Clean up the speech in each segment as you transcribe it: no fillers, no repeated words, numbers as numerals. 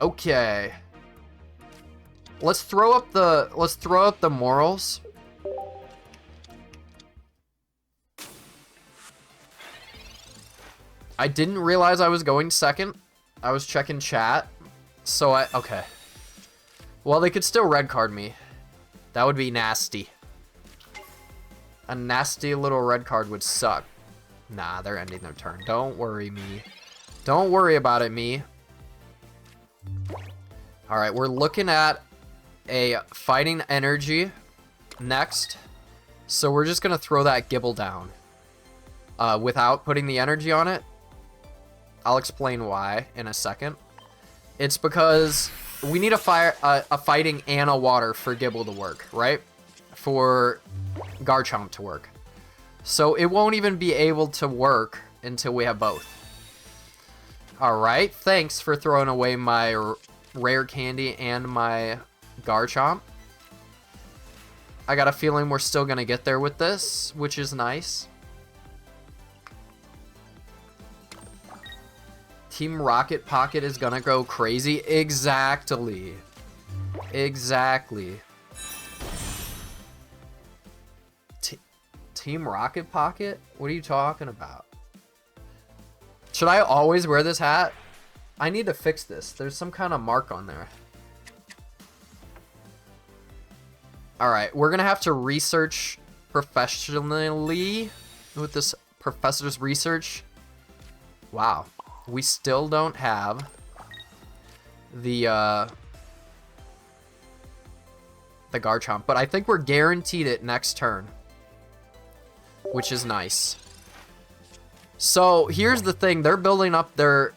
Okay. Let's throw up the morals. I didn't realize I was going second. I was checking chat. So okay. Well, they could still red card me. That would be nasty. A nasty little red card would suck. Nah, they're ending their turn. Don't worry, me. Don't worry about it, me. Alright, we're looking at a fighting energy next. So we're just going to throw that Gibble down. Without putting the energy on it. I'll explain why in a second. It's because we need a fighting and a water for Gibble to work, right? For Garchomp to work. So it won't even be able to work until we have both. Alright, thanks for throwing away my rare candy and my Garchomp. I got a feeling we're still going to get there with this, which is nice. Team Rocket Pocket is going to go crazy. Exactly. Exactly. Team Rocket Pocket? What are you talking about? Should I always wear this hat? I need to fix this. There's some kind of mark on there. Alright, we're going to have to research professionally with this professor's research. Wow. We still don't have the Garchomp, but I think we're guaranteed it next turn, which is nice. So here's the thing: they're building up their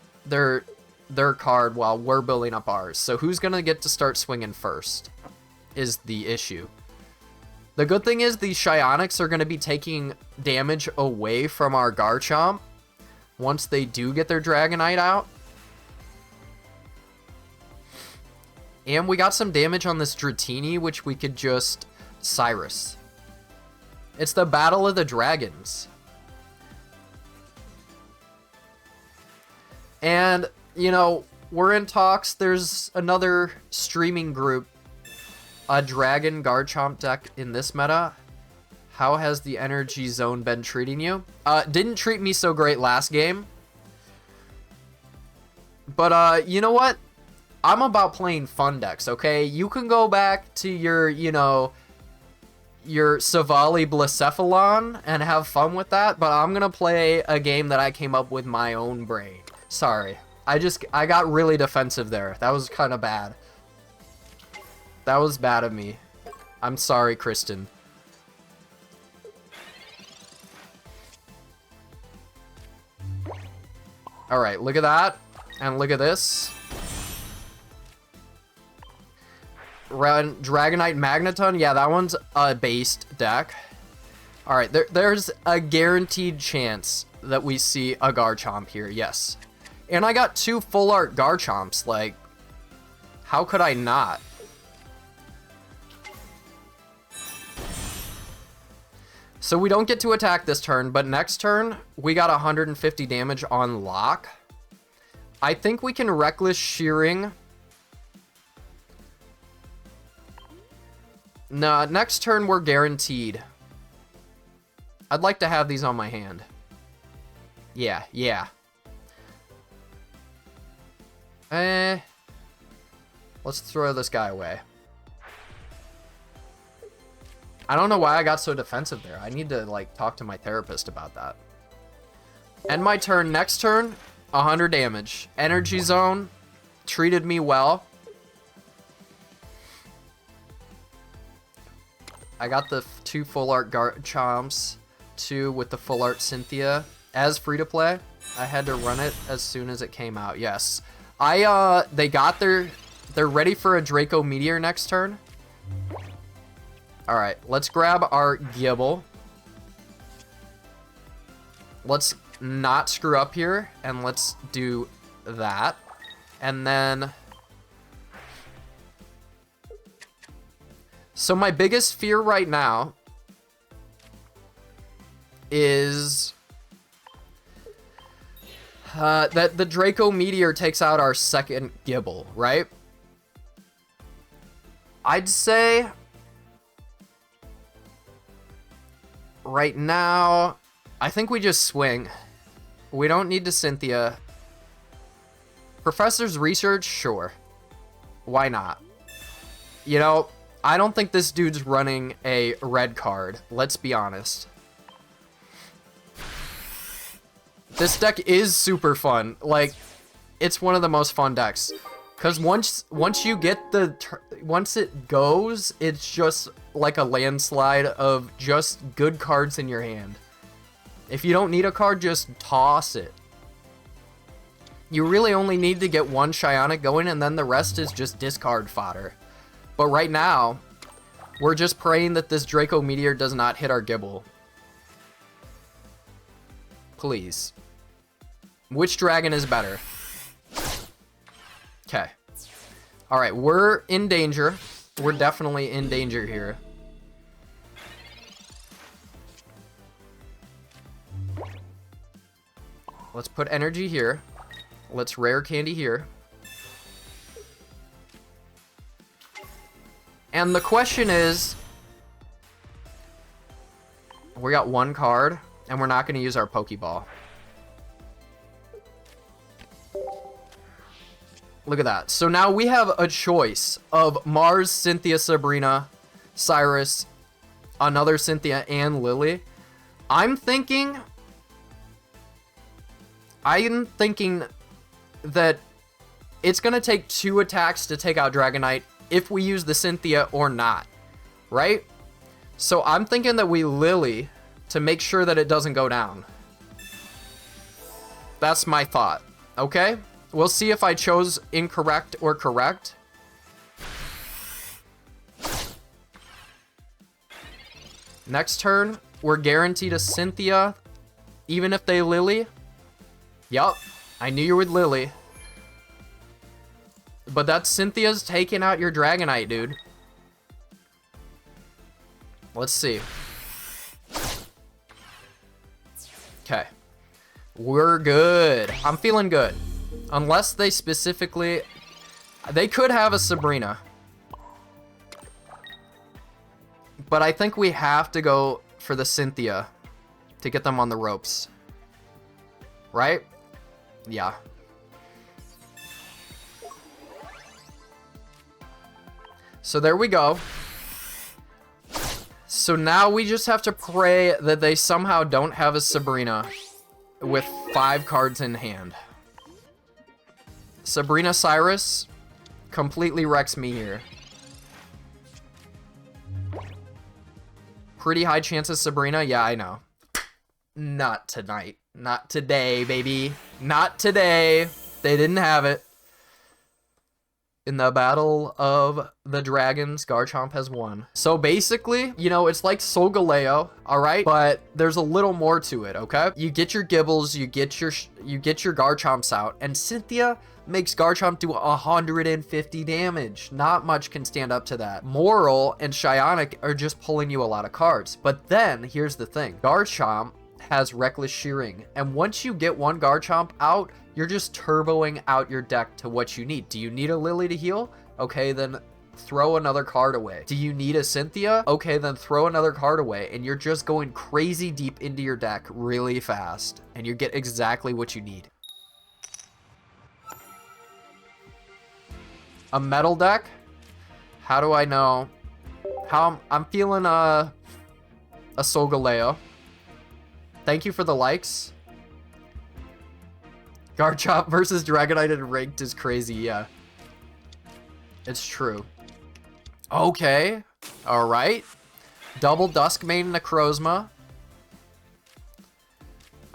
card while we're building up ours. So who's gonna get to start swinging first is the issue. The good thing is these Shiinotics are gonna be taking damage away from our Garchomp once they do get their Dragonite out. And we got some damage on this Dratini, which we could just Cyrus. It's the Battle of the Dragons. And, you know, we're in talks. There's another streaming group, a Dragon Garchomp deck in this meta. How has the energy zone been treating you? Didn't treat me so great last game. But, you know what? I'm about playing fun decks, okay? You can go back to your, you know, your Savali Blacephalon and have fun with that, but I'm gonna play a game that I came up with my own brain. Sorry. I got really defensive there. That was kind of bad. That was bad of me. I'm sorry, Kristen. Alright, look at that. And look at this. Dragonite Magneton. Yeah, that one's a based deck. Alright, there's a guaranteed chance that we see a Garchomp here. Yes. And I got 2 full art Garchomps. Like, how could I not? So we don't get to attack this turn, but next turn, we got 150 damage on lock. I think we can Reckless Shearing. No, next turn we're guaranteed. I'd like to have these on my hand. Yeah. Let's throw this guy away. I don't know why I got so defensive there. I need to, like, talk to my therapist about that. End my turn. Next turn, 100 damage. Energy Zone treated me well. I got the 2 full art Garchomps, 2 with the full art Cynthia. As free to play, I had to run it as soon as it came out. Yes. They're ready for a Draco Meteor next turn. Alright, let's grab our Gibble. Let's not screw up here, and let's do that. And then... So my biggest fear right now is... that the Draco Meteor takes out our second Gibble, right? I'd say right now, I think we just swing. We don't need to Cynthia. Professor's Research, sure. Why not? You know, I don't think this dude's running a red card. Let's be honest. This deck is super fun. Like, it's one of the most fun decks. Because once you get once it goes, it's just like a landslide of just good cards in your hand. If you don't need a card, just toss it. You really only need to get one Shiinotic going, and then the rest is just discard fodder. But right now, we're just praying that this Draco Meteor does not hit our Gibble. Please. Which dragon is better? Okay. Alright, we're in danger. We're definitely in danger here. Let's put energy here. Let's rare candy here. And the question is, we got one card, and we're not going to use our Pokeball. Look at that. So now we have a choice of Mars, Cynthia, Sabrina, Cyrus, another Cynthia, and Lily. I'm thinking that it's going to take 2 attacks to take out Dragonite if we use the Cynthia or not, right? So I'm thinking that we Lily to make sure that it doesn't go down. That's my thought, okay? We'll see if I chose incorrect or correct. Next turn, we're guaranteed a Cynthia, even if they Lily. Yup, I knew you would Lily. But that Cynthia's taking out your Dragonite, dude. Let's see. Okay. We're good. I'm feeling good. Unless they specifically... They could have a Sabrina. But I think we have to go for the Cynthia to get them on the ropes. Right? Yeah. So there we go. So now we just have to pray that they somehow don't have a Sabrina with 5 cards in hand. Sabrina Cyrus completely wrecks me here. Pretty high chances Sabrina. Yeah, I know. Not tonight. Not today, baby. Not today. They didn't have it. In the Battle of the Dragons, Garchomp has won. So basically, you know, it's like Solgaleo, all right? But there's a little more to it, okay? You get your Gibbles, you get your Garchomps out, and Cynthia makes Garchomp do 150 damage. Not much can stand up to that. Moral and Shiinotic are just pulling you a lot of cards. But then, here's the thing. Garchomp has Reckless Shearing, and once you get one Garchomp out, you're just turboing out your deck to what you need. Do you need a Lily to heal? Okay, then throw another card away. Do you need a Cynthia? Okay, then throw another card away, and you're just going crazy deep into your deck really fast, and you get exactly what you need. A metal deck? How do I know? I'm feeling a Solgaleo. Thank you for the likes. Garchop versus Dragonite in ranked is crazy, yeah. It's true. Okay. Alright. Double Duskmane Necrozma.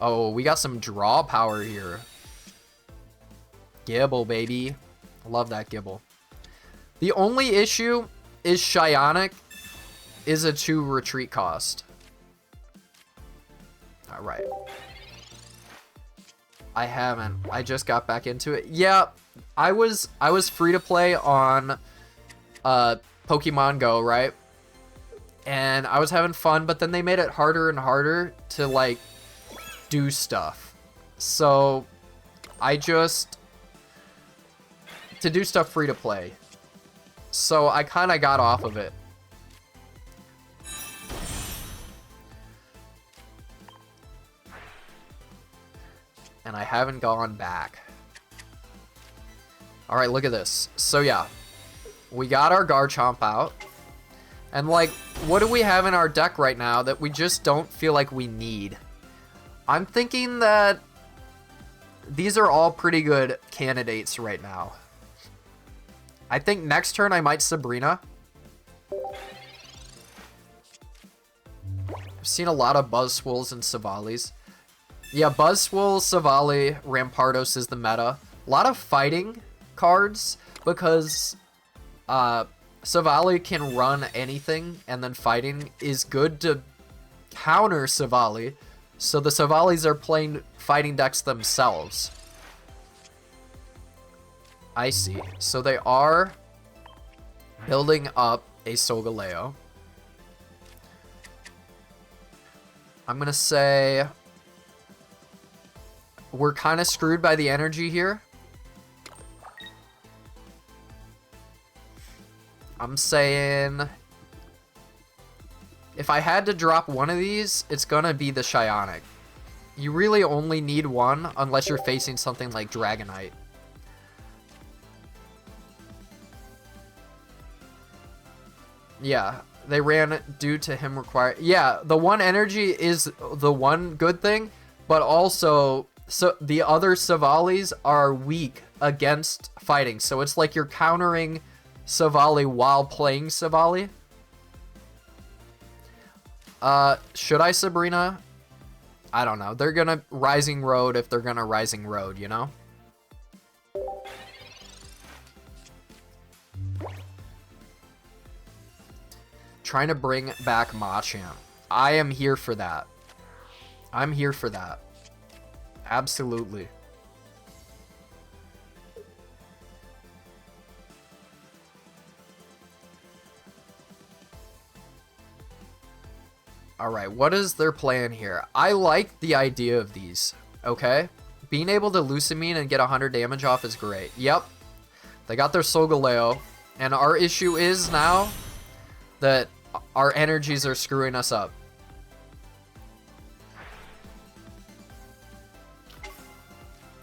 Oh, we got some draw power here. Gibble, baby. Love that Gibble. The only issue is Shiinotic is a 2 retreat cost. Alright. I haven't. I just got back into it. Yeah, I was free to play on Pokemon Go, right? And I was having fun, but then they made it harder and harder to like do stuff. So To do stuff free to play. So I kind of got off of it. And I haven't gone back. Alright, look at this. So yeah, we got our Garchomp out. And like, what do we have in our deck right now that we just don't feel like we need? I'm thinking that these are all pretty good candidates right now. I think next turn I might Sabrina. I've seen a lot of Buzzwoles and Savalis. Yeah, Buzzwole, Savali, Rampardos is the meta. A lot of fighting cards because Savali can run anything, and then fighting is good to counter Savali. So the Savalis are playing fighting decks themselves. I see. So they are building up a Solgaleo. I'm going to say we're kind of screwed by the energy here. I'm saying if I had to drop one of these, it's going to be the Shiinotic. You really only need one unless you're facing something like Dragonite. Yeah, they ran due to him require. Yeah, the one energy is the one good thing, but also so the other Savalis are weak against fighting. So it's like you're countering Savali while playing Savali. Should I Sabrina? I don't know. They're gonna Rising Road if they're gonna Rising Road, you know? Trying to bring back Machamp. I am here for that. I'm here for that. Absolutely. Alright, what is their plan here? I like the idea of these, okay? Being able to Lucamine and get 100 damage off is great. Yep. They got their Solgaleo. And our issue is now that our energies are screwing us up.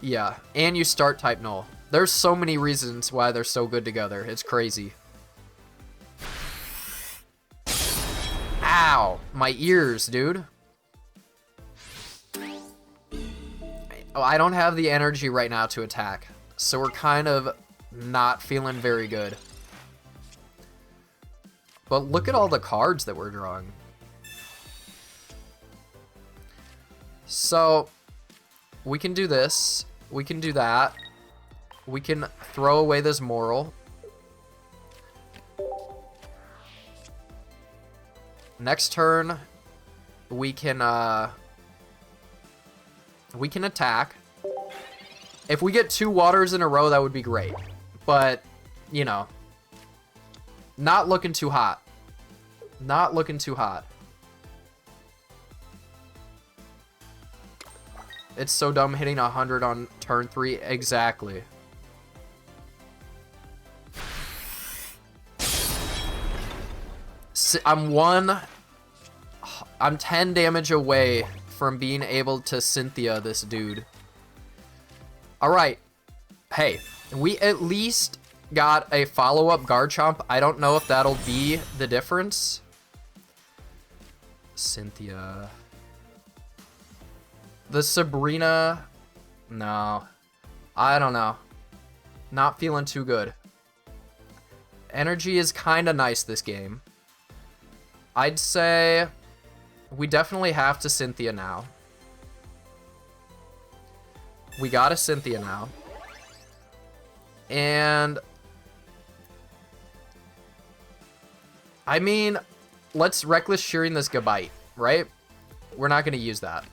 Yeah, and you start type null. There's so many reasons why they're so good together. It's crazy. Ow! My ears, dude. Oh, I don't have the energy right now to attack. So we're kind of not feeling very good. But look at all the cards that we're drawing. So, we can do this. We can do that. We can throw away this Moral. Next turn, we can attack. If we get 2 waters in a row, that would be great. But, you know, not looking too hot. Not looking too hot. It's so dumb hitting 100 on turn 3. Exactly. I'm 10 damage away from being able to Cynthia this dude. Alright. Hey, we at least got a follow-up Garchomp. I don't know if that'll be the difference. Cynthia. The Sabrina. No. I don't know. Not feeling too good. Energy is kind of nice this game. I'd say we definitely have to Cynthia now. We got a Cynthia now. And I mean, let's Reckless Shearing this Gabite, right? We're not going to use that.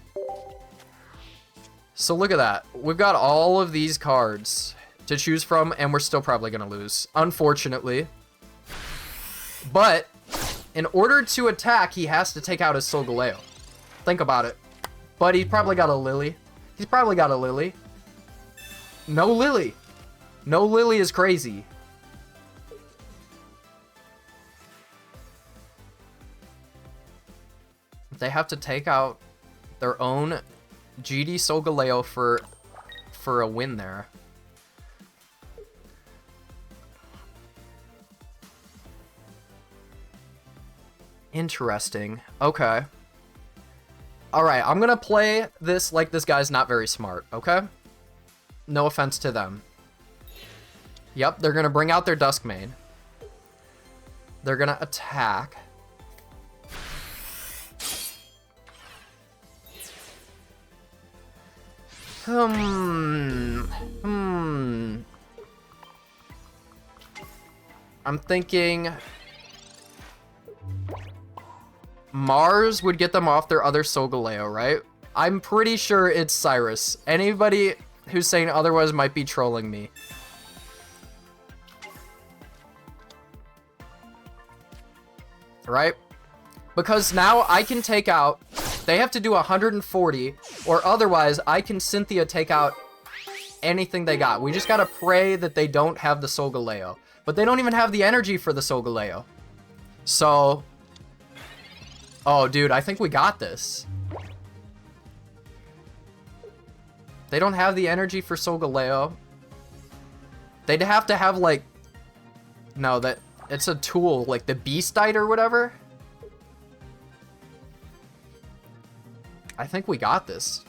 So look at that. We've got all of these cards to choose from, and we're still probably going to lose, unfortunately. But in order to attack, he has to take out his Solgaleo. Think about it. But he's probably got a Lily. He's probably got a Lily. No Lily. No Lily is crazy. They have to take out their own GD Solgaleo for a win there. Interesting. Okay. Alright, I'm gonna play this like this guy's not very smart, okay? No offense to them. Yep, they're gonna bring out their Duskmane. They're gonna attack. I'm thinking Mars would get them off their other Solgaleo, right? I'm pretty sure it's Cyrus. Anybody who's saying otherwise might be trolling me. Right? Because now I can take out... They have to do 140, or otherwise I can Cynthia take out anything they got. We just gotta pray that they don't have the Solgaleo. But they don't even have the energy for the Solgaleo. So... Oh, dude, I think we got this. They don't have the energy for Solgaleo. They'd have to have, like... No, that... It's a tool, like the Beastite or whatever. I think we got this.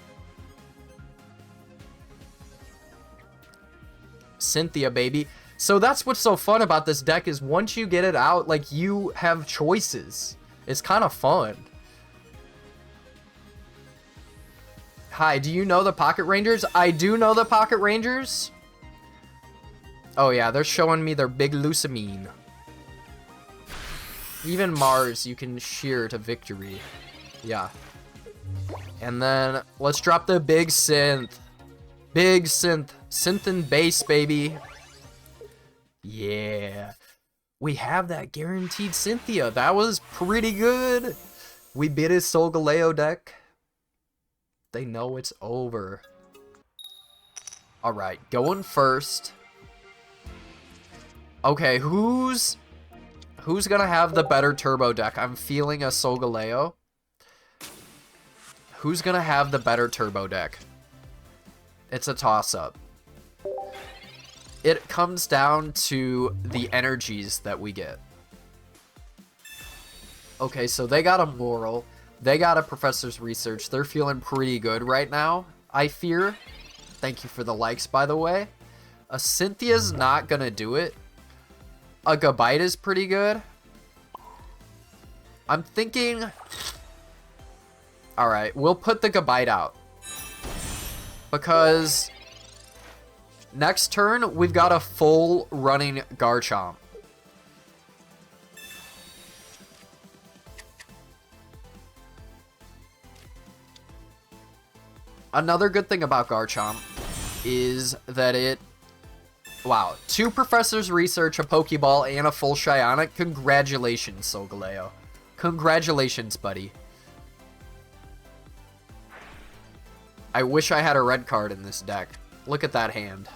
Cynthia, baby. So that's what's so fun about this deck is once you get it out, like, you have choices. It's kind of fun. Hi, do you know the Pocket Rangers? I do know the Pocket Rangers. Oh yeah, they're showing me their big Lucamine. Even Mars, you can shear to victory. Yeah. And then, let's drop the big synth. Big synth. Synth and bass, baby. Yeah. We have that guaranteed Cynthia. That was pretty good. We beat his Solgaleo deck. They know it's over. Alright, going first. Okay, who's gonna have the better turbo deck? I'm feeling a Solgaleo. Who's gonna have the better turbo deck? It's a toss-up. It comes down to the energies that we get. Okay, so they got a Moral. They got a Professor's Research. They're feeling pretty good right now, I fear. Thank you for the likes, by the way. A Cynthia's not gonna do it. A Gabite is pretty good. I'm thinking... Alright, we'll put the Gabite out. Because... Next turn, we've got a full running Garchomp. Another good thing about Garchomp is that it... Wow, 2 Professor's Research, a Pokeball, and a full Shionic. Congratulations, Solgaleo. Congratulations, buddy. I wish I had a red card in this deck. Look at that hand.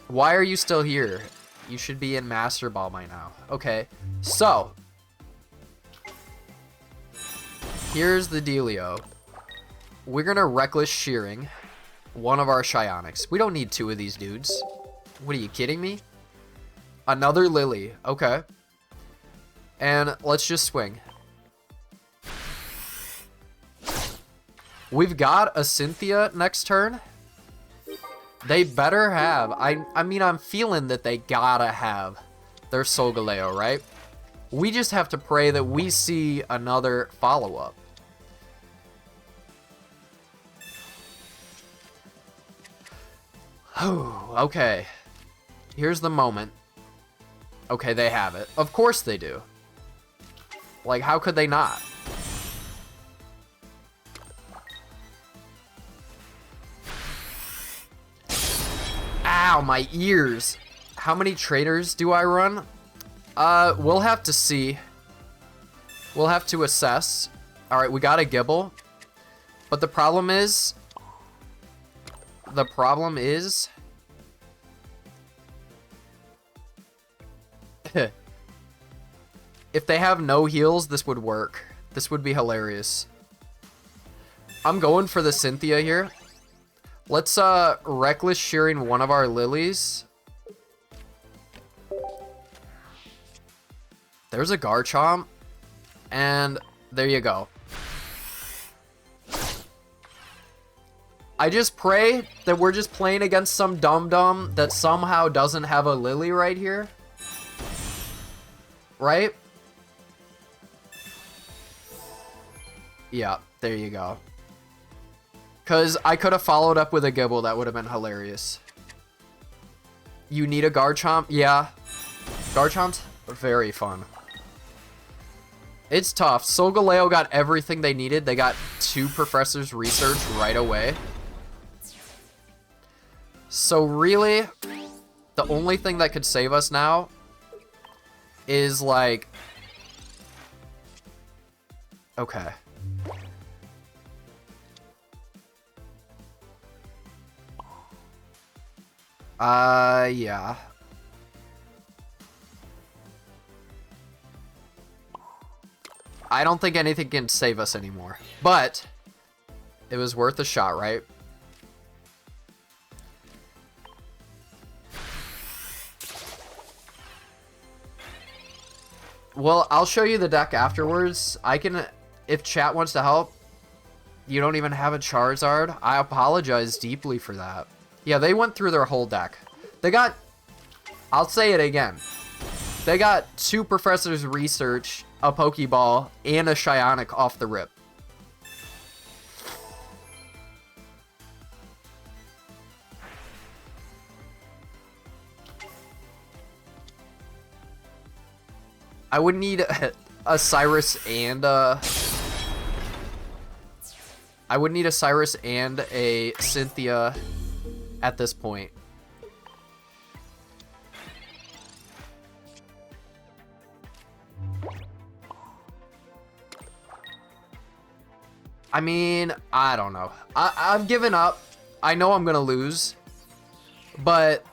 Why are you still here? You should be in Master Ball by now. Okay, so. Here's the dealio. We're gonna Reckless Shearing one of our Shionics. We don't need 2 of these dudes. What are you kidding me? Another Lily. Okay. And let's just swing. We've got a Cynthia next turn. They better have. I mean, I'm feeling that they gotta have their Solgaleo, right? We just have to pray that we see another follow-up. Okay. Here's the moment. Okay, they have it. Of course they do. Like, how could they not? Ow, my ears. How many trainers do I run? We'll have to see. We'll have to assess. Alright, we got a Gibble. But the problem is... the problem is... if they have no heals, this would work. This would be hilarious. I'm going for the Cynthia here. Let's Reckless Shearing one of our lilies. There's a Garchomp. And there you go. I just pray that we're just playing against some dum-dum that somehow doesn't have a lily right here. Right? Yeah, there you go. Because I could have followed up with a Gibble. That would have been hilarious. You need a Garchomp? Yeah. Garchomp's very fun. It's tough. Solgaleo got everything they needed. They got 2 Professor's Research right away. So really, the only thing that could save us now is like... Okay. Yeah. I don't think anything can save us anymore. But it was worth a shot, right? Well, I'll show you the deck afterwards. I can, if chat wants to help. You don't even have a Charizard. I apologize deeply for that. Yeah, they went through their whole deck. They got, I'll say it again. They got 2 Professor's Research, a Pokeball, and a Shiinotic off the rip. I would need a Cyrus and I would need a Cyrus and a Cynthia at this point. I mean, I don't know. I've given up. I know I'm gonna lose, but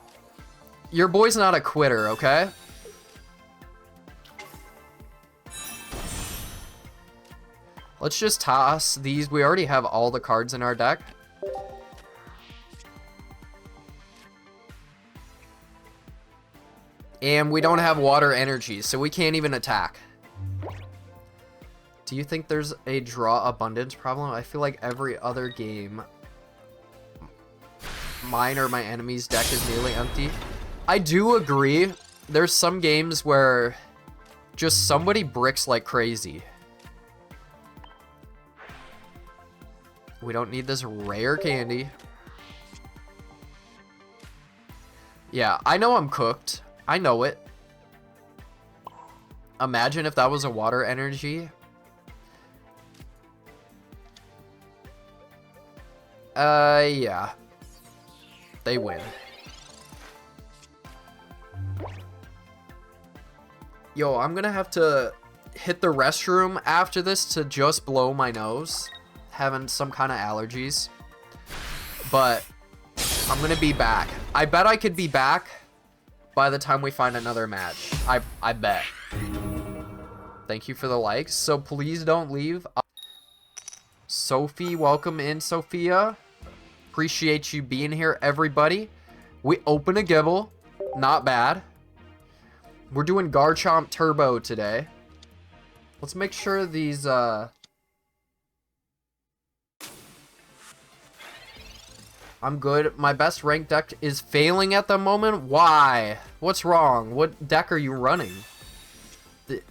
your boy's not a quitter, okay? Let's just toss these. We already have all the cards in our deck. And we don't have water energy, so we can't even attack. Do you think there's a draw abundance problem? I feel like every other game, mine or my enemy's deck is nearly empty. I do agree. There's some games where just somebody bricks like crazy. We don't need this rare candy. Yeah, I know I'm cooked. I know it. Imagine if that was a water energy. Yeah. They win. Yo, I'm gonna have to hit the restroom after this to just blow my nose. Having some kind of allergies. But I'm gonna be back. I bet I could be back by the time we find another match. I bet. Thank you for the likes. So please don't leave. Sophie, welcome in, Sophia. Appreciate you being here, everybody. We open a Gibble. Not bad. We're doing Garchomp Turbo today. Let's make sure these, I'm good. My best ranked deck is failing at the moment. Why? What's wrong? What deck are you running?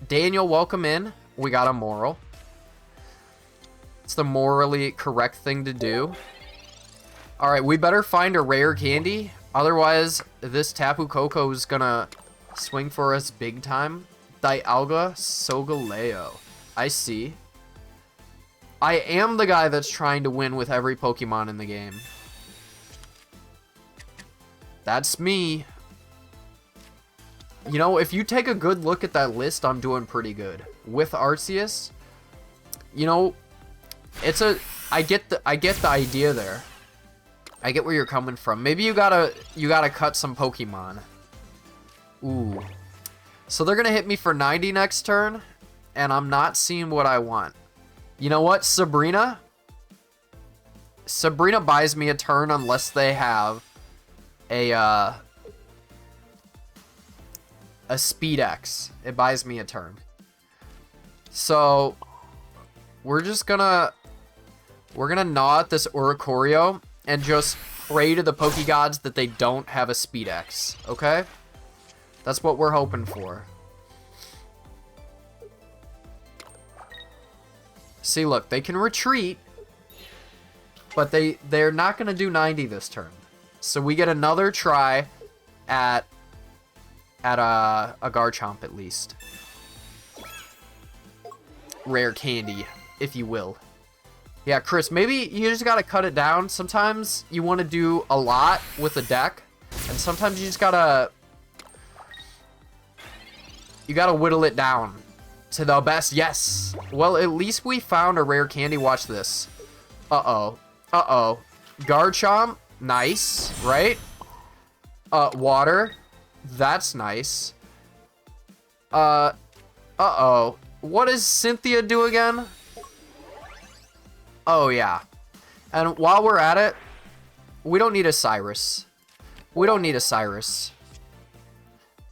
Daniel, welcome in. We got a moral. It's the morally correct thing to do. Alright, we better find a rare candy. Otherwise, this Tapu Koko is gonna swing for us big time. Dialga Solgaleo. I see. I am the guy that's trying to win with every Pokemon in the game. That's me. You know, if you take a good look at that list, I'm doing pretty good. With Arceus, you know, it's a... I get the idea there. I get where you're coming from. Maybe you gotta cut some Pokemon. Ooh. So they're gonna hit me for 90 next turn, and I'm not seeing what I want. You know what, Sabrina? Sabrina buys me a turn unless they have a Speed X. It buys me a turn. So we're gonna gnaw at this Oricorio and just pray to the Pokegods that they don't have a Speed X, okay? That's what we're hoping for. See, look, they can retreat, but they're not going to do 90 this turn. So we get another try at a Garchomp at least. Rare candy, if you will. Yeah, Chris, maybe you just got to cut it down. Sometimes you want to do a lot with a deck, and sometimes you just got to... You got to whittle it down to the best. Yes. Well, at least we found a rare candy. Watch this. Uh-oh. Uh-oh. Garchomp. Nice, right? Water. That's nice. Uh-oh. What does Cynthia do again? Oh, yeah. And while we're at it, we don't need a Cyrus. We don't need a Cyrus.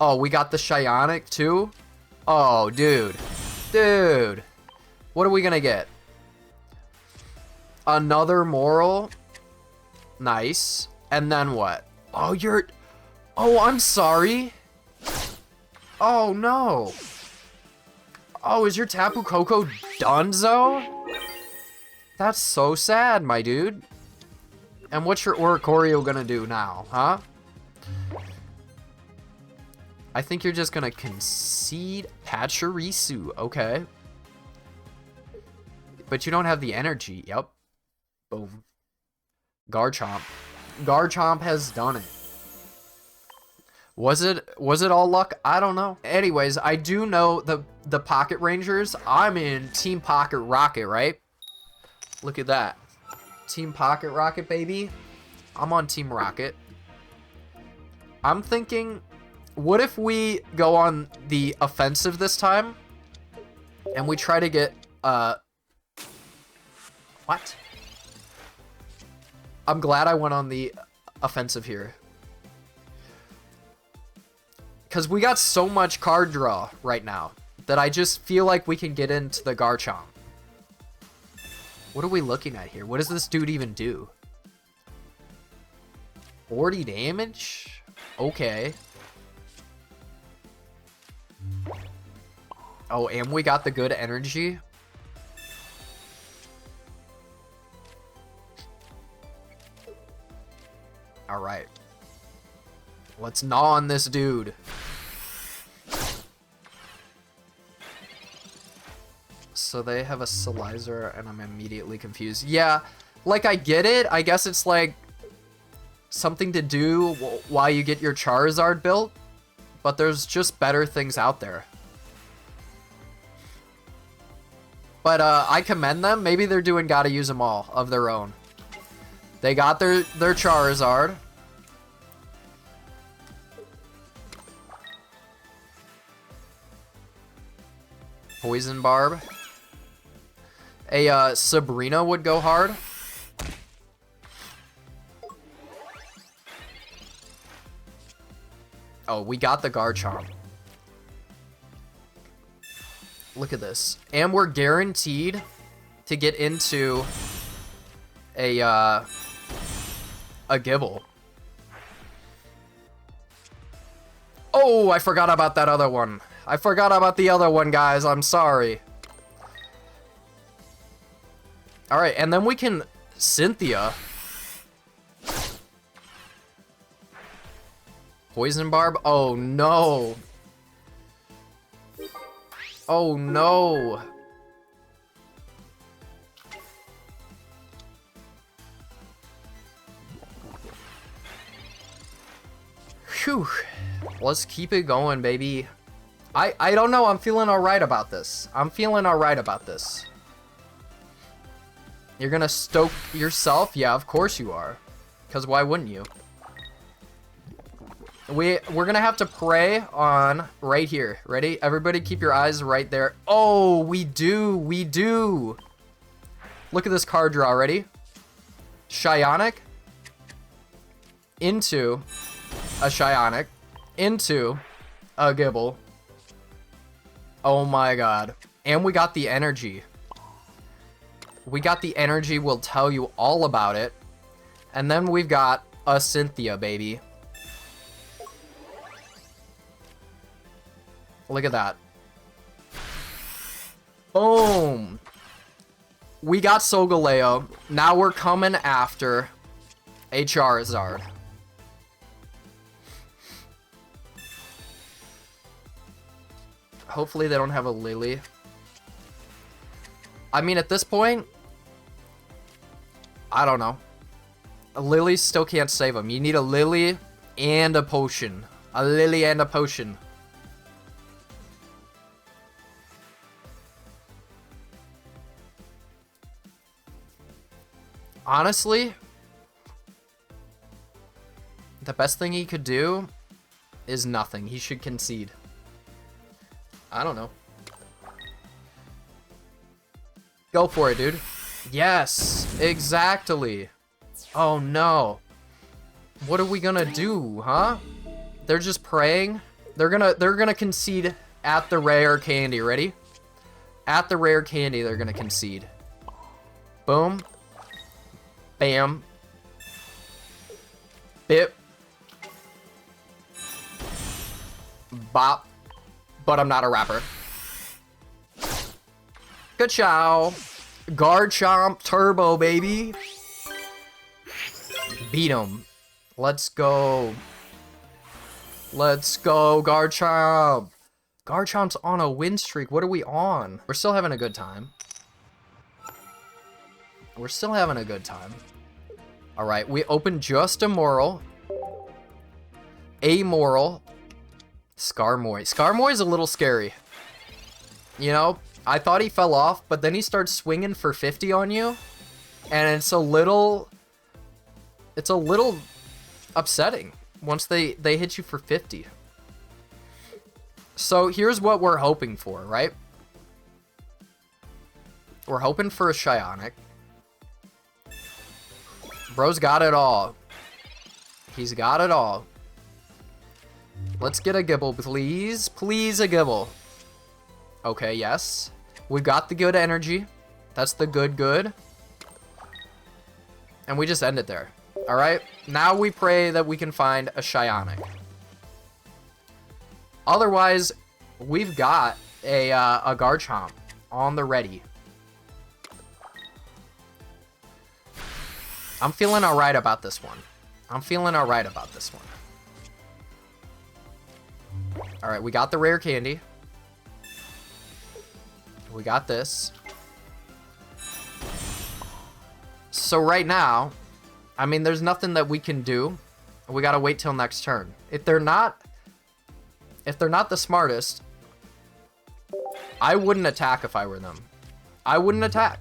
Oh, we got the Shiinotic too? Oh, dude. Dude. What are we gonna get? Another Moral. Nice. And then what? Oh, you're... Oh, I'm sorry. Oh, no. Oh, is your Tapu Koko donezo? That's so sad, my dude. And what's your Oricorio gonna do now, huh? I think you're just gonna concede Pachirisu. Okay. But you don't have the energy. Yep. Boom. Garchomp. Garchomp has done it. Was it all luck? I don't know. Anyways, I do know the Pocket Rangers. I'm in Team Pocket Rocket, right? Look at that. Team Pocket Rocket, baby. I'm on Team Rocket. I'm thinking, what if we go on the offensive this time? And we try to get, what? I'm glad I went on the offensive here. Because we got so much card draw right now that I just feel like we can get into the Garchomp. What are we looking at here? What does this dude even do? 40 damage? Okay. Oh, and we got the good energy. All right. Let's gnaw on this dude. So they have a Salizer, and I'm immediately confused. Yeah, like, I get it. I guess it's, like, something to do while you get your Charizard built. But there's just better things out there. But I commend them. Maybe they're doing gotta use them all of their own. They got their Charizard. Poison Barb. A Sabrina would go hard. Oh, we got the Garchomp. Look at this. And we're guaranteed to get into a Gibble. Oh, I forgot about that other one. I forgot about the other one, guys. I'm sorry. All right, and then we can Cynthia. Poison Barb? Oh, no. Oh, no. Phew. Let's keep it going, baby. I don't know. I'm feeling all right about this. I'm feeling all right about this. You're going to stoke yourself? Yeah, of course you are. Because why wouldn't you? We're gonna have to prey on right here. Ready? Everybody keep your eyes right there. Oh, we do. Look at this card draw. Ready? Shiinotic into a Shiinotic into a Gibble. Oh my god. And we got the energy. We got the energy. We'll tell you all about it. And then we've got a Cynthia, baby. Look at that. Boom. We got Solgaleo. Now we're coming after a Charizard. Hopefully they don't have a Lily. I mean, at this point, I don't know. A Lily still can't save him. You need a Lily and a potion. A Lily and a potion. Honestly, the best thing he could do is nothing. He should concede. I don't know. Go for it, dude. Yes, exactly. Oh no. What are we gonna do, huh? They're just praying. They're gonna concede at the rare candy. Ready? At the rare candy, they're gonna concede. Boom. Bam. Bip. Bop. But I'm not a rapper. Good chow. Garchomp Turbo, baby. Beat him. Let's go. Let's go, Garchomp. Garchomp's on a win streak. What are we on? We're still having a good time. We're still having a good time. All right, we opened just a moral. Amoral. Skarmory. Skarmory's a little scary. You know, I thought he fell off, but then he starts swinging for 50 on you. And it's a little upsetting once they hit you for 50. So here's what we're hoping for, right? We're hoping for a Shionic. Bro's got it all. He's got it all. Let's get a Gibble, please. Please, a Gibble. Okay, yes. We got the good energy. That's the good. And we just end it there. All right? Now we pray that we can find a Shionic. Otherwise, we've got a Garchomp on the ready. I'm feeling alright about this one. Alright, we got the rare candy. We got this. So right now, I mean, there's nothing that we can do. We gotta wait till next turn. If they're not the smartest, I wouldn't attack if I were them. I wouldn't attack.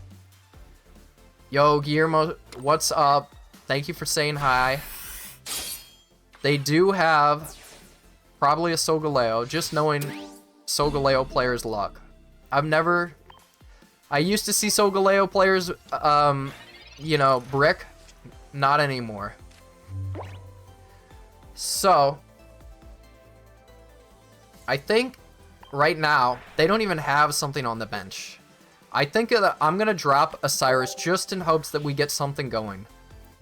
Yo, Guillermo, what's up? Thank you for saying hi. They do have probably a Solgaleo, just knowing Solgaleo players' luck. I used to see Solgaleo players, you know, brick. Not anymore. So, I think right now, they don't even have something on the bench. I think that I'm going to drop a Cyrus just in hopes that we get something going.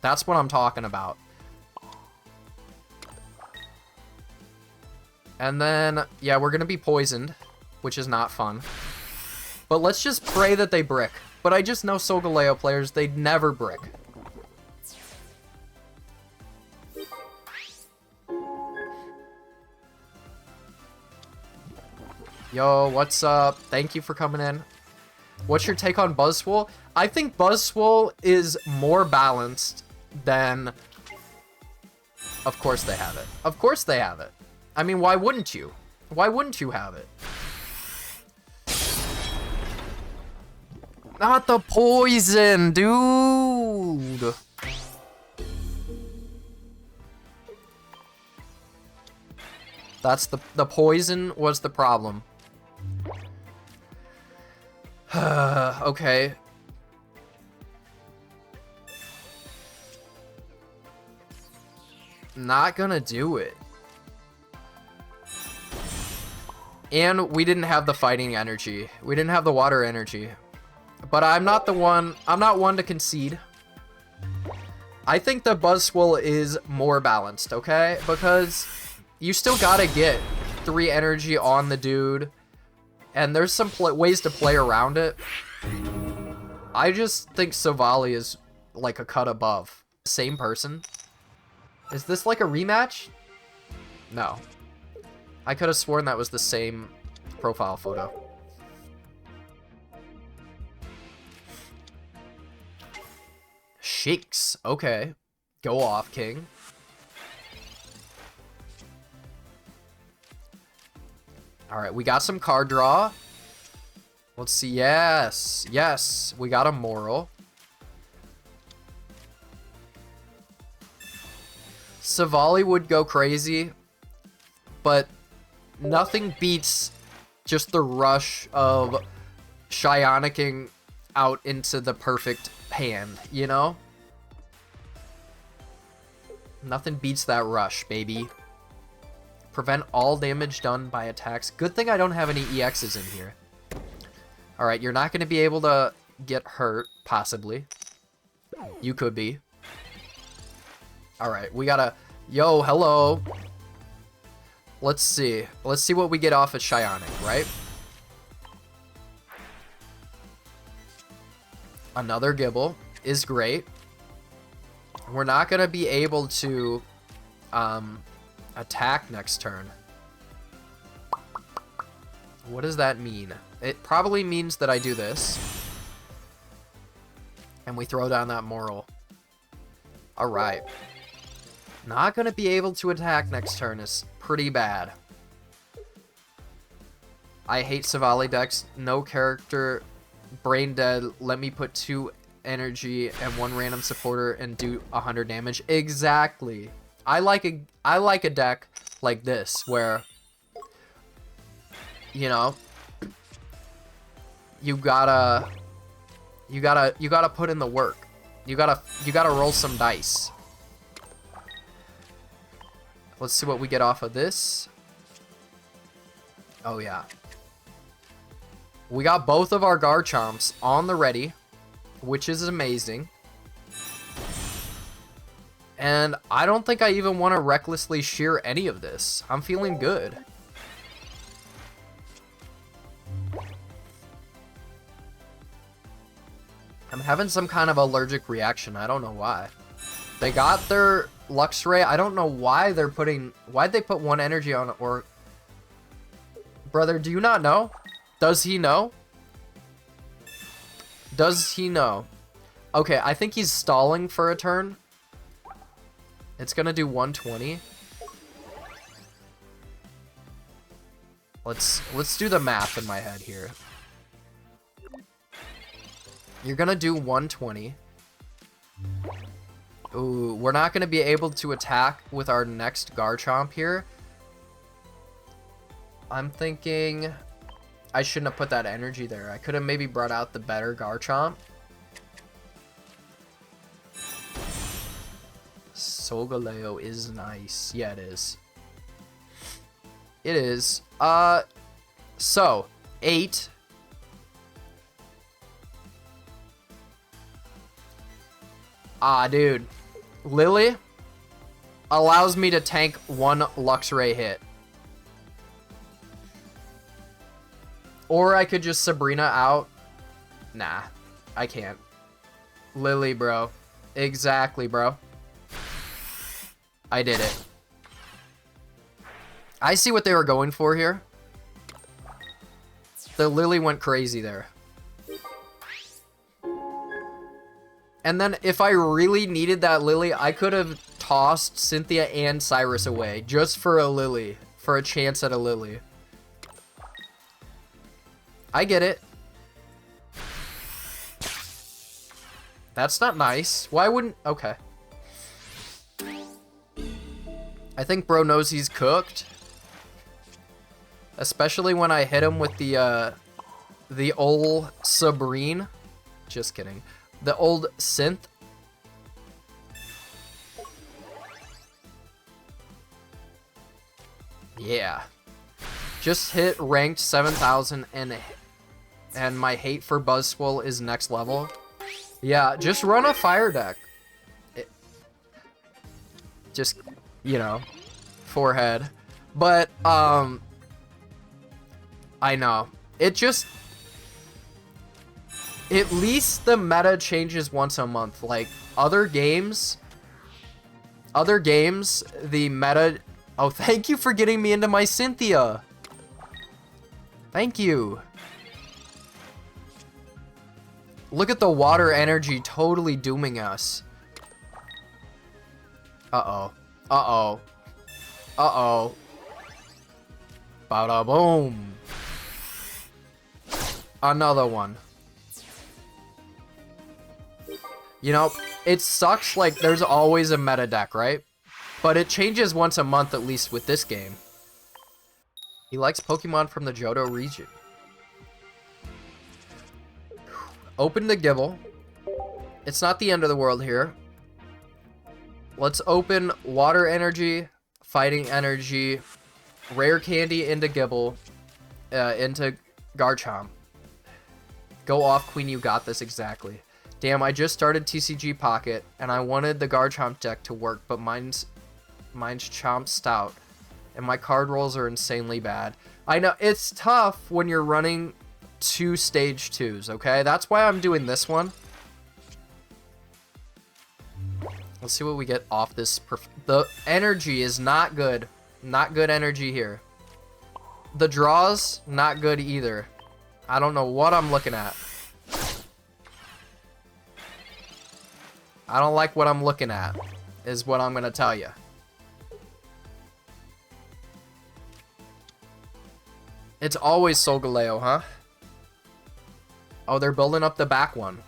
That's what I'm talking about. And then, yeah, we're going to be poisoned, which is not fun. But let's just pray that they brick. But I just know Solgaleo players, they'd never brick. Yo, what's up? Thank you for coming in. What's your take on Buzzwole? I think Buzzwole is more balanced than... Of course they have it. Of course they have it. I mean, why wouldn't you? Why wouldn't you have it? Not the poison, dude! That's the poison was the problem. Okay. Not gonna do it. And we didn't have the fighting energy. We didn't have the water energy. But I'm not one to concede. I think the Buzzwole is more balanced, okay? Because you still gotta get 3 energy on the dude. And there's some ways to play around it. I just think Solgaleo is like a cut above. Same person. Is this like a rematch? No. I could have sworn that was the same profile photo. Shakes. Okay. Go off, King. Alright, we got some card draw. Let's see. Yes. Yes. We got a moral. Solgaleo would go crazy, but nothing beats just the rush of Shionicing out into the perfect hand, you know? Nothing beats that rush, baby. Prevent all damage done by attacks. Good thing I don't have any EXs in here. Alright, you're not going to be able to get hurt, possibly. You could be. Alright, we gotta... Yo, hello. Let's see. Let's see what we get off of Shionic, right? Another Gibble is great. We're not going to be able to attack next turn. What does that mean? It probably means that I do this. And we throw down that moral. Alright. Not going to be able to attack next turn is pretty bad. I hate Solgaleo decks. No character. Brain dead. Let me put 2 energy and 1 random supporter and do 100 damage. Exactly. I like a deck like this where, you know, you gotta put in the work. You gotta roll some dice. Let's see what we get off of this. Oh yeah. We got both of our Garchomps on the ready, which is amazing. And I don't think I even want to recklessly shear any of this. I'm feeling good. I'm having some kind of allergic reaction. I don't know why. They got their Luxray. I don't know why they're putting... Why'd they put 1 energy on it? Or... Brother, do you not know? Does he know? Does he know? Okay, I think he's stalling for a turn. It's gonna do 120. Let's do the math in my head here. You're gonna do 120. Ooh, we're not gonna be able to attack with our next Garchomp here. I'm thinking I shouldn't have put that energy there. I could have maybe brought out the better Garchomp. Solgaleo is nice. Yeah, it is. It is. So 8. Ah, dude. Lily allows me to tank 1 Luxray hit. Or I could just Sabrina out. Nah, I can't. Lily, bro. Exactly, bro. I did it. I see what they were going for here. The Lily went crazy there. And then if I really needed that Lily, I could have tossed Cynthia and Cyrus away just for a Lily. For a chance at a Lily. I get it. That's not nice. Why wouldn't... Okay. I think bro knows he's cooked. Especially when I hit him with the old Sabrine. Just kidding. The old synth. Yeah. Just hit ranked 7,000 and my hate for Buzzswole is next level. Yeah, just run a fire deck. Just, you know, forehead. But, I know. It just... At least the meta changes once a month. Like, other games, the meta... Oh, thank you for getting me into my Cynthia. Thank you. Look at the water energy totally dooming us. Uh-oh. Uh-oh. Uh-oh. Bada boom. Another one. You know, it sucks, like, there's always a meta deck, right? But it changes once a month, at least with this game. He likes Pokemon from the Johto region. Open the Gibble. It's not the end of the world here. Let's open Water Energy, Fighting Energy, Rare Candy into Gibble, into Garchomp. Go off, Queen, you got this, exactly. Damn, I just started tcgpocket, and I wanted the Garchomp deck to work, but mine's Chomp Stout, and my card rolls are insanely bad. I know, it's tough when you're running 2 stage 2s, okay? That's why I'm doing this one. Let's see what we get off this. The energy is not good. Not good energy here. The draws, not good either. I don't know what I'm looking at. I don't like what I'm looking at, is what I'm going to tell you. It's always Solgaleo, huh? Oh, they're building up the back one.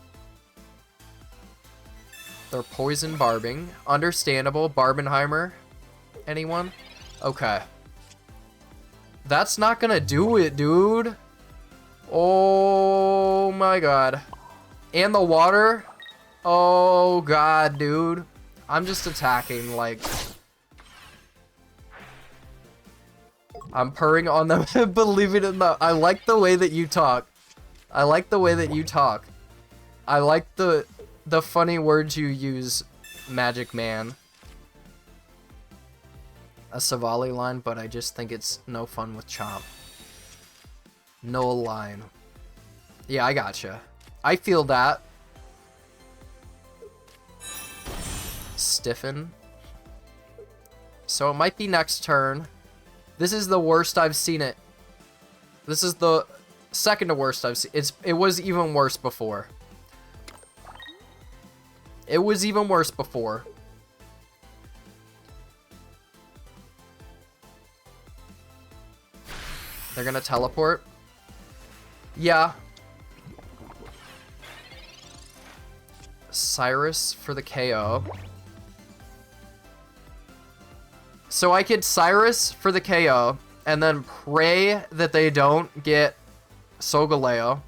They're poison barbing. Understandable. Barbenheimer. Anyone? Okay. That's not going to do it, dude. Oh my god. And the water... Oh god, dude. I'm just attacking, like... I'm purring on them. Believe it or not. I like the way that you talk. I like the way that you talk. I like the funny words you use, Magic Man. A Savali line, but I just think it's no fun with Chomp. No line. Yeah, I gotcha. I feel that. Stiffen. So it might be next turn. This is the worst I've seen it. This is the second to worst I've seen. It was even worse before. It was even worse before. They're gonna teleport. Yeah. Cyrus for the KO. So I could Cyrus for the KO, and then pray that they don't get Solgaleo.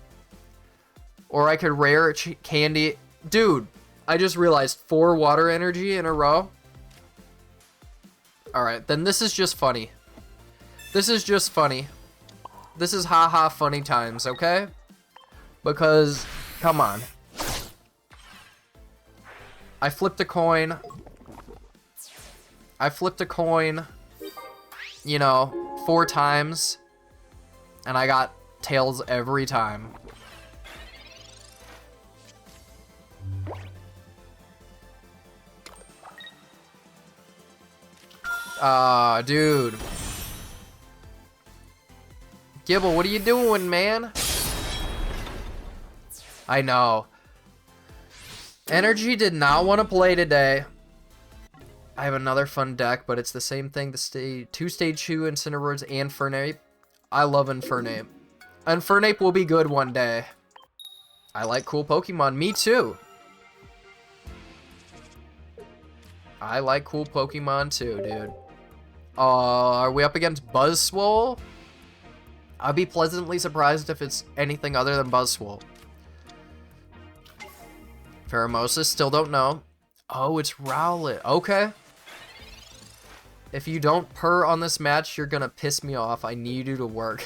Or I could rare Candy. Dude, I just realized 4 water energy in a row. Alright, then this is just funny. This is just funny. This is haha funny times, okay? Because, come on. I flipped a coin. I flipped a coin, you know, 4 times, and I got tails every time. Dude. Gibble, what are you doing, man? I know. Energy did not want to play today. I have another fun deck, but it's the same thing. The 2 stage 2 Incineroars and Fernape. I love Infernape. Infernape will be good one day. I like cool Pokemon. Me too. I like cool Pokemon too, dude. Are we up against Buzzswole? I'd be pleasantly surprised if it's anything other than Buzzwole. Pheromosa, still don't know. Oh, it's Rowlet. Okay. If you don't purr on this match, you're gonna piss me off. I need you to work.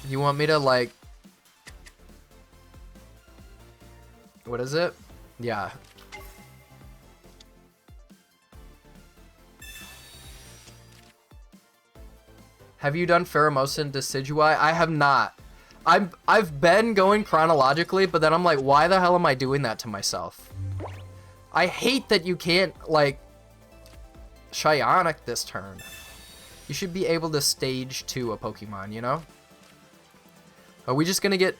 You want me to, like... What is it? Yeah. Have you done Pheromosa and Decidueye? I have not. I've been going chronologically, but then I'm like, why the hell am I doing that to myself? I hate that you can't, like, Shionic this turn. You should be able to stage 2 a Pokemon, you know? Are we just gonna get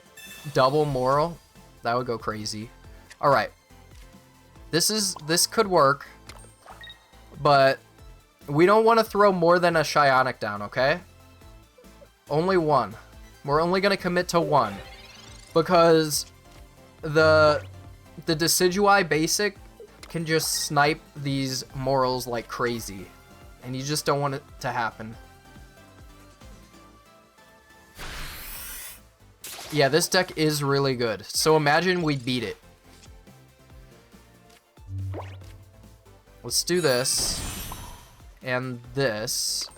double Moral? That would go crazy. Alright. This could work. But we don't want to throw more than a Shionic down, okay? Only one. We're only gonna commit to one. Because the Decidueye basic can just snipe these Morals like crazy. And you just don't want it to happen. Yeah, this deck is really good. So imagine we beat it. Let's do this. And this.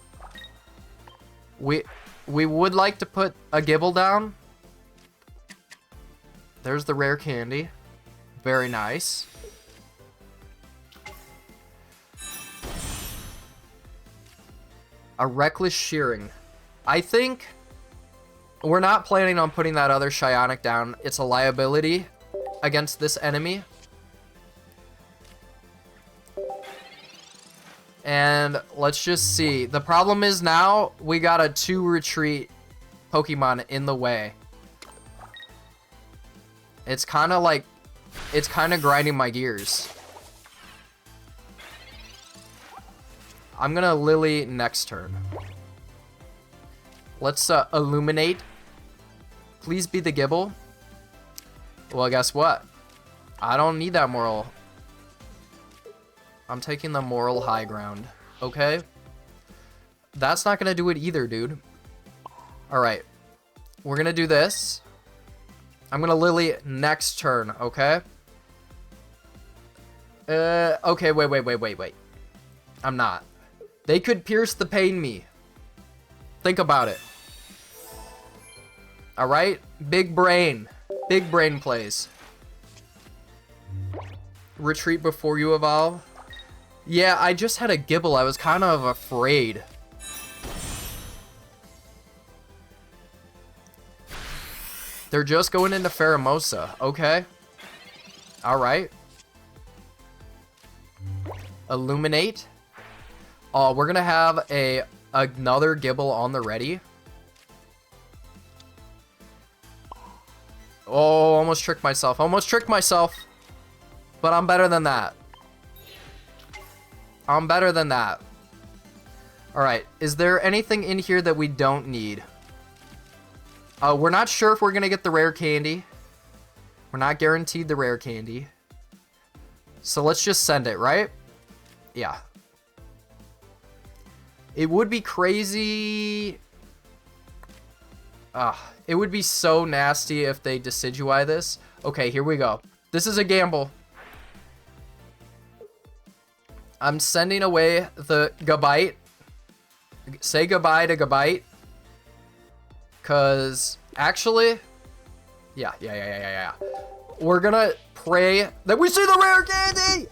We would like to put a Gibble down. There's the rare candy. Very nice. A Reckless Shearing. I think we're not planning on putting that other Shionic down. It's a liability against this enemy. And let's just see. The problem is now we got a 2 retreat Pokemon in the way. It's kind of like, it's kind of grinding my gears. I'm gonna Lily next turn. Let's Illuminate. Please be the Gibble. Well, guess what? I don't need that Moral. I'm taking the moral high ground. Okay? That's not gonna do it either, dude. Alright. We're gonna do this. I'm gonna Lily next turn, okay? Okay, wait. I'm not. They could pierce the pain me. Think about it. Alright? Big brain. Big brain plays. Retreat before you evolve. Yeah, I just had a Gibble. I was kind of afraid. They're just going into Pheromosa. Okay. Alright. Illuminate. Oh, we're gonna have another Gibble on the ready. Oh, almost tricked myself. Almost tricked myself. But I'm better than that. I'm better than that. Alright, is there anything in here that we don't need? We're not sure if we're gonna get the rare candy. We're not guaranteed the rare candy. So let's just send it, right? Yeah. It would be crazy... it would be so nasty if they Decidueye this. Okay, here we go. This is a gamble. I'm sending away the Gabite. Say goodbye to Gabite. Cause actually, yeah. We're gonna pray that we see the rare candy.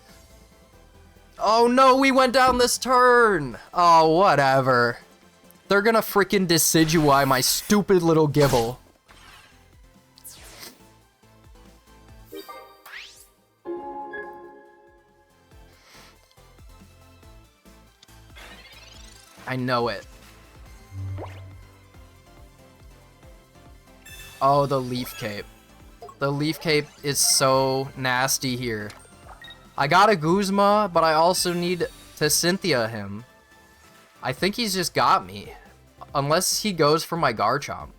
Oh no, we went down this turn. Oh, whatever. They're gonna freaking Decidueye my stupid little Gibble. I know it. Oh, the Leaf Cape. The Leaf Cape is so nasty here. I got a Guzma, but I also need to Cynthia him. I think he's just got me. Unless he goes for my Garchomp.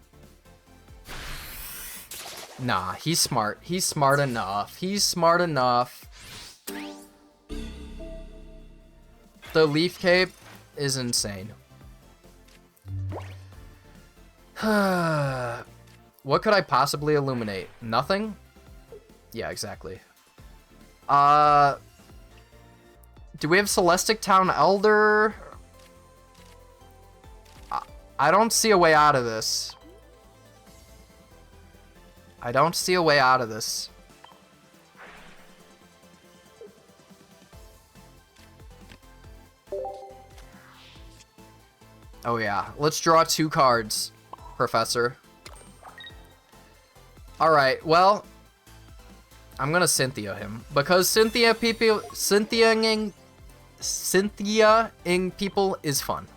Nah, he's smart. He's smart enough. He's smart enough. The Leaf Cape is insane. What could I possibly illuminate? Nothing? Yeah, exactly. Do we have Celestic Town Elder? I don't see a way out of this. I don't see a way out of this. Oh yeah, let's draw 2 cards, Professor. Alright, well, I'm gonna Cynthia him. Because Cynthiaing people is fun.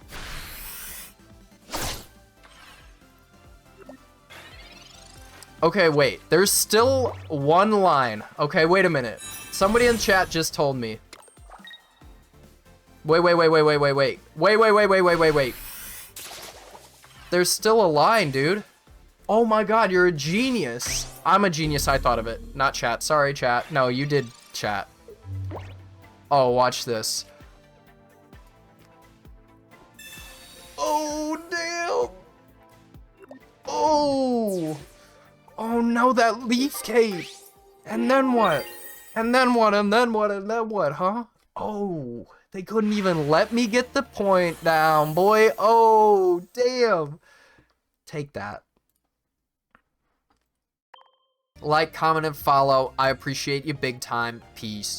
Okay, wait, there's still 1 line. Okay, wait a minute. Somebody in chat just told me. Wait. There's still a line, dude. Oh my god, you're a genius. I'm a genius, I thought of it. Not chat, sorry chat. No, you did chat. Oh, watch this. Oh, damn. Oh. Oh no, that leaf cape. And then what? And then what? And then what? And then what, huh? Oh, they couldn't even let me get the point down, boy. Oh, damn. Take that. Like, comment, and follow. I appreciate you big time. Peace.